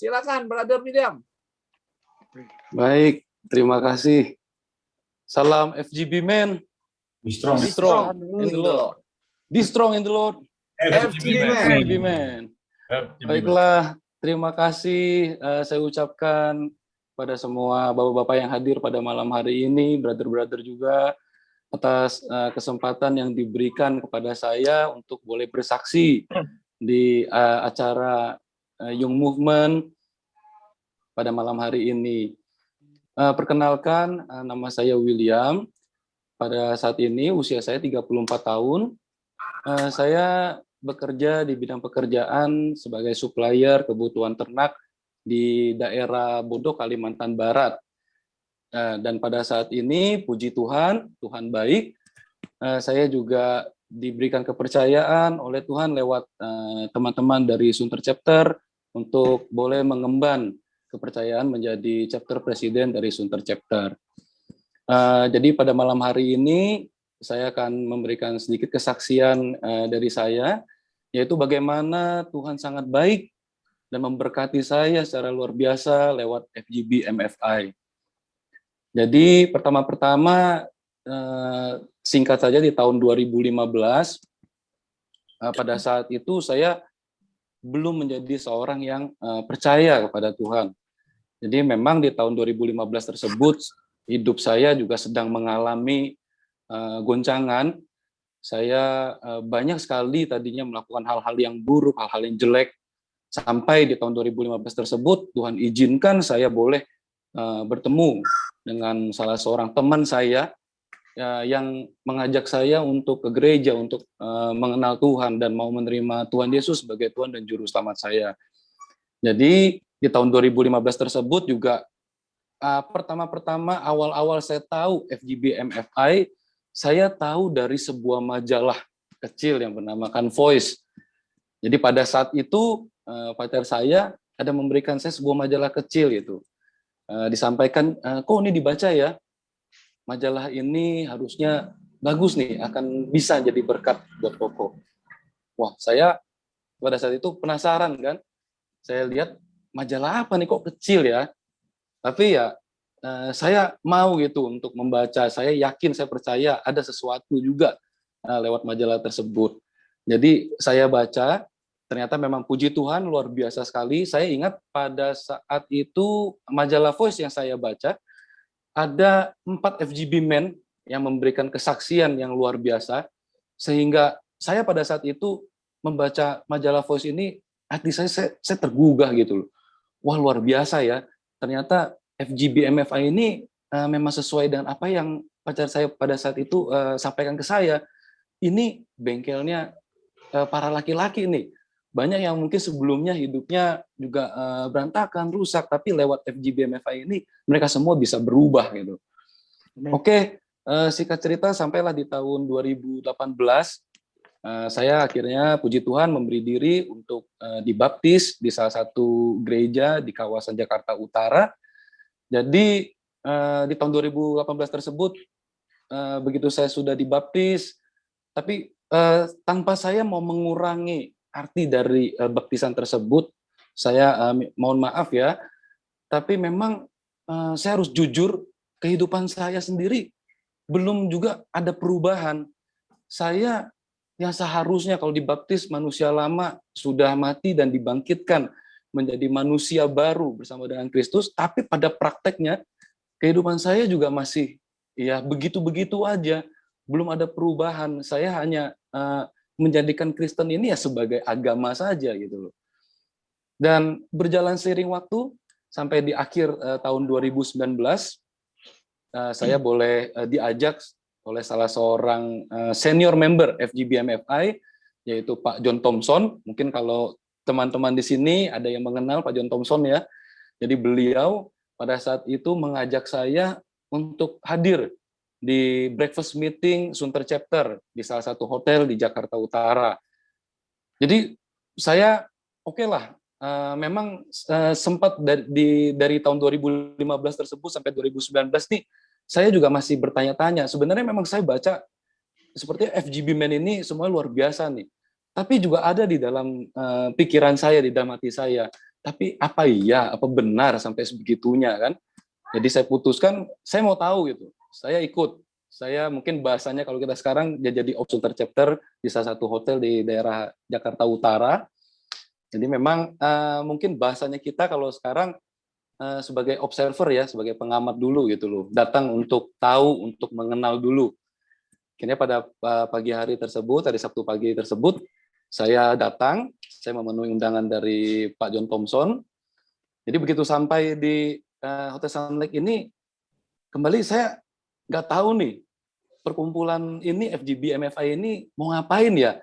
Silakan, Brother William. Baik, terima kasih. Salam FGB Men. Be strong. Be strong in the Lord. Be strong in the Lord. FGB Man. FGB Man. Baiklah, terima kasih saya ucapkan pada semua bapak-bapak yang hadir pada malam hari ini, brother-brother juga, atas kesempatan yang diberikan kepada saya untuk boleh bersaksi di acara Young Movement pada malam hari ini. Perkenalkan, nama saya William. Pada saat ini usia saya 34 tahun. Saya bekerja di bidang pekerjaan sebagai supplier kebutuhan ternak di daerah Bodo, Kalimantan Barat. Dan pada saat ini, puji Tuhan, Tuhan baik. Saya juga diberikan kepercayaan oleh Tuhan lewat teman-teman dari Sunter Chapter untuk boleh mengemban kepercayaan menjadi chapter presiden dari Sunter Chapter. Jadi pada malam hari ini saya akan memberikan sedikit kesaksian dari saya, yaitu bagaimana Tuhan sangat baik dan memberkati saya secara luar biasa lewat FGB MFI. Jadi pertama-tama singkat saja di tahun 2015, pada saat itu saya belum menjadi seorang yang percaya kepada Tuhan. Jadi memang di tahun 2015 tersebut hidup saya juga sedang mengalami goncangan. Saya banyak sekali tadinya melakukan hal-hal yang buruk, hal-hal yang jelek. Sampai di tahun 2015 tersebut Tuhan izinkan saya boleh bertemu dengan salah seorang teman saya yang mengajak saya untuk ke gereja untuk mengenal Tuhan dan mau menerima Tuhan Yesus sebagai Tuhan dan Juru Selamat saya. Jadi di tahun 2015 tersebut juga pertama-pertama awal-awal saya tahu FGB MFI, saya tahu dari sebuah majalah kecil yang bernamakan Voice. Jadi pada saat itu pacar saya ada memberikan saya sebuah majalah kecil itu. Disampaikan, kok ini dibaca ya, majalah ini harusnya bagus nih, akan bisa jadi berkat buat Koko. Wah, saya pada saat itu penasaran kan, saya lihat majalah apa nih kok kecil ya, tapi ya saya mau gitu untuk membaca, saya yakin, saya percaya ada sesuatu juga lewat majalah tersebut. Jadi saya baca, ternyata memang puji Tuhan luar biasa sekali. Saya ingat pada saat itu majalah Voice yang saya baca, ada 4 FGB Men yang memberikan kesaksian yang luar biasa, sehingga saya pada saat itu membaca majalah Voice ini, hati saya tergugah gitu loh. Wah, luar biasa ya, ternyata FGB MFI ini memang sesuai dengan apa yang pacar saya pada saat itu sampaikan ke saya. Ini bengkelnya para laki-laki nih. Banyak yang mungkin sebelumnya hidupnya juga berantakan, rusak, tapi lewat FGB MFI ini mereka semua bisa berubah gitu. Oke, singkat cerita sampailah di tahun 2018 saya akhirnya puji Tuhan memberi diri untuk dibaptis di salah satu gereja di kawasan Jakarta Utara. Jadi di tahun 2018 tersebut begitu saya sudah dibaptis, tapi tanpa saya mau mengurangi arti dari baptisan tersebut, saya mohon maaf ya, tapi memang saya harus jujur, kehidupan saya sendiri belum juga ada perubahan. Saya yang seharusnya kalau dibaptis manusia lama sudah mati dan dibangkitkan menjadi manusia baru bersama dengan Kristus, tapi pada prakteknya kehidupan saya juga masih ya begitu-begitu aja, belum ada perubahan. Saya hanya menjadikan Kristen ini ya sebagai agama saja gitu loh. Dan berjalan seiring waktu sampai di akhir tahun 2019 saya boleh diajak oleh salah seorang senior member FGB MFI, yaitu Pak John Thompson. Mungkin kalau teman-teman di sini ada yang mengenal Pak John Thompson ya. Jadi beliau pada saat itu mengajak saya untuk hadir di breakfast meeting Sunter Chapter di salah satu hotel di Jakarta Utara. Jadi saya oke lah, memang sempat dari tahun 2015 tersebut sampai 2019 nih, saya juga masih bertanya-tanya. Sebenarnya memang saya baca seperti FGB Men ini semua luar biasa nih. Tapi juga ada di dalam pikiran saya, di dalam hati saya. tapi apa iya, apa benar sampai sebegitunya kan? Jadi saya putuskan, saya mau tahu gitu. Saya ikut. Saya mungkin bahasanya kalau kita sekarang dia jadi Sunter Chapter di salah satu hotel di daerah Jakarta Utara. Jadi memang mungkin bahasanya kita kalau sekarang sebagai observer ya, sebagai pengamat dulu gitu loh. Datang untuk tahu, untuk mengenal dulu. Akhirnya pada pagi hari tersebut, hari Sabtu pagi tersebut, saya datang, saya memenuhi undangan dari Pak John Thompson. Jadi begitu sampai di Hotel Sun Lake ini, kembali saya nggak tahu nih, perkumpulan ini, FGB MFI ini mau ngapain ya?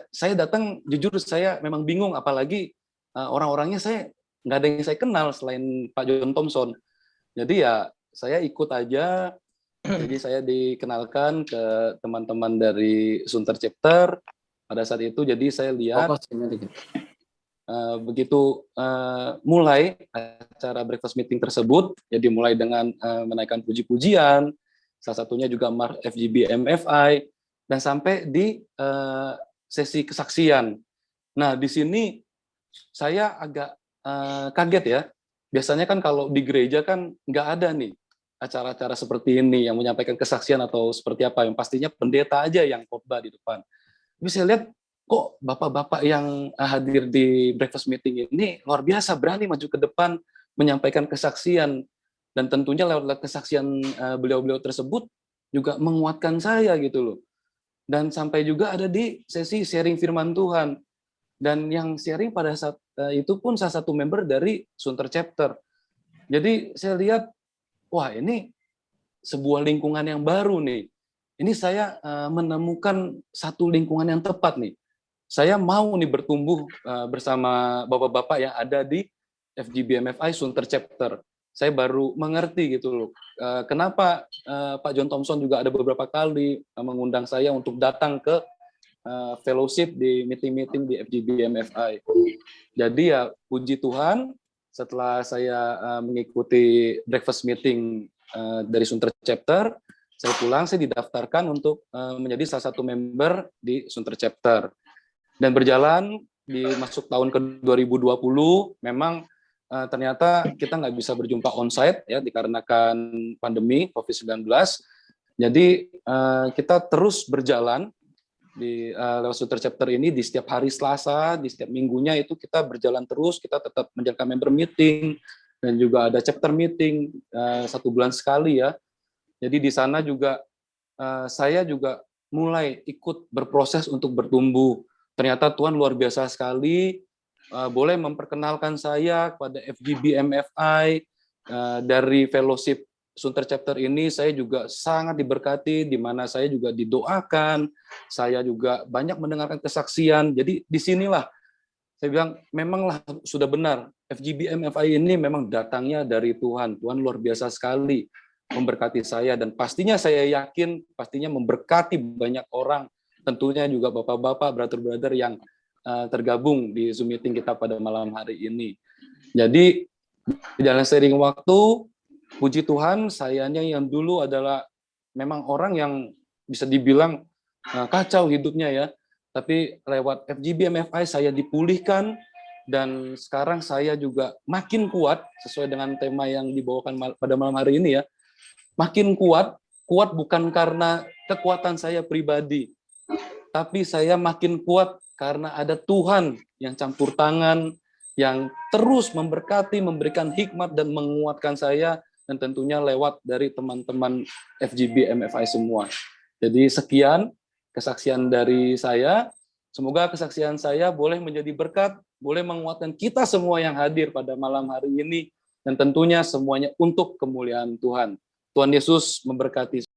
Saya datang, jujur saya memang bingung, apalagi orang-orangnya saya nggak ada yang saya kenal selain Pak John Thompson. Jadi ya saya ikut aja. Jadi saya dikenalkan ke teman-teman dari Sunter Chapter. Pada saat itu jadi saya lihat begitu mulai acara breakfast meeting tersebut, jadi mulai dengan menaikkan puji-pujian, salah satunya juga Mark FGB MFI, dan sampai di sesi kesaksian. Nah, di sini saya agak kaget ya. Biasanya kan kalau di gereja kan nggak ada nih acara-acara seperti ini yang menyampaikan kesaksian atau seperti apa, yang pastinya pendeta aja yang khotbah di depan. Tapi saya lihat kok bapak-bapak yang hadir di breakfast meeting ini luar biasa, berani maju ke depan menyampaikan kesaksian, dan tentunya lewat kesaksian beliau-beliau tersebut juga menguatkan saya gitu loh. Dan sampai juga ada di sesi sharing firman Tuhan, dan yang sharing pada saat itu pun salah satu member dari Sunter Chapter. Jadi saya lihat, wah ini sebuah lingkungan yang baru nih. Ini saya menemukan satu lingkungan yang tepat nih. Saya mau nih bertumbuh bersama bapak-bapak yang ada di FGB MFI Sunter Chapter. Saya baru mengerti gitu loh. Kenapa Pak John Thompson juga ada beberapa kali mengundang saya untuk datang ke fellowship di meeting-meeting di FGB MFI. Jadi ya puji Tuhan, setelah saya mengikuti breakfast meeting dari Sunter Chapter, saya pulang, saya didaftarkan untuk menjadi salah satu member di Sunter Chapter. Dan berjalan di masuk tahun ke 2020, memang ternyata kita nggak bisa berjumpa onsite ya dikarenakan pandemi COVID-19. Jadi kita terus berjalan di lewat Sunter Chapter ini di setiap hari Selasa, di setiap minggunya itu kita berjalan terus, kita tetap menjalankan member meeting dan juga ada chapter meeting 1 bulan sekali ya. Jadi di sana juga saya juga mulai ikut berproses untuk bertumbuh. Ternyata Tuhan luar biasa sekali, boleh memperkenalkan saya kepada FGB MFI, dari fellowship Sunter Chapter ini saya juga sangat diberkati, di mana saya juga didoakan, saya juga banyak mendengarkan kesaksian. Jadi disinilah saya bilang memanglah sudah benar, FGB MFI ini memang datangnya dari Tuhan. Tuhan luar biasa sekali memberkati saya, dan pastinya saya yakin pastinya memberkati banyak orang, tentunya juga bapak-bapak, brother-brother yang tergabung di Zoom meeting kita pada malam hari ini. Jadi di dalam sharing waktu, puji Tuhan, sayanya yang dulu adalah memang orang yang bisa dibilang kacau hidupnya ya, tapi lewat FGB MFI saya dipulihkan, dan sekarang saya juga makin kuat sesuai dengan tema yang dibawakan pada malam hari ini ya. Makin kuat bukan karena kekuatan saya pribadi, tapi saya makin kuat karena ada Tuhan yang campur tangan, yang terus memberkati, memberikan hikmat dan menguatkan saya, dan tentunya lewat dari teman-teman FGB MFI semua. Jadi sekian kesaksian dari saya. Semoga kesaksian saya boleh menjadi berkat, boleh menguatkan kita semua yang hadir pada malam hari ini, dan tentunya semuanya untuk kemuliaan Tuhan. Tuhan Yesus memberkati.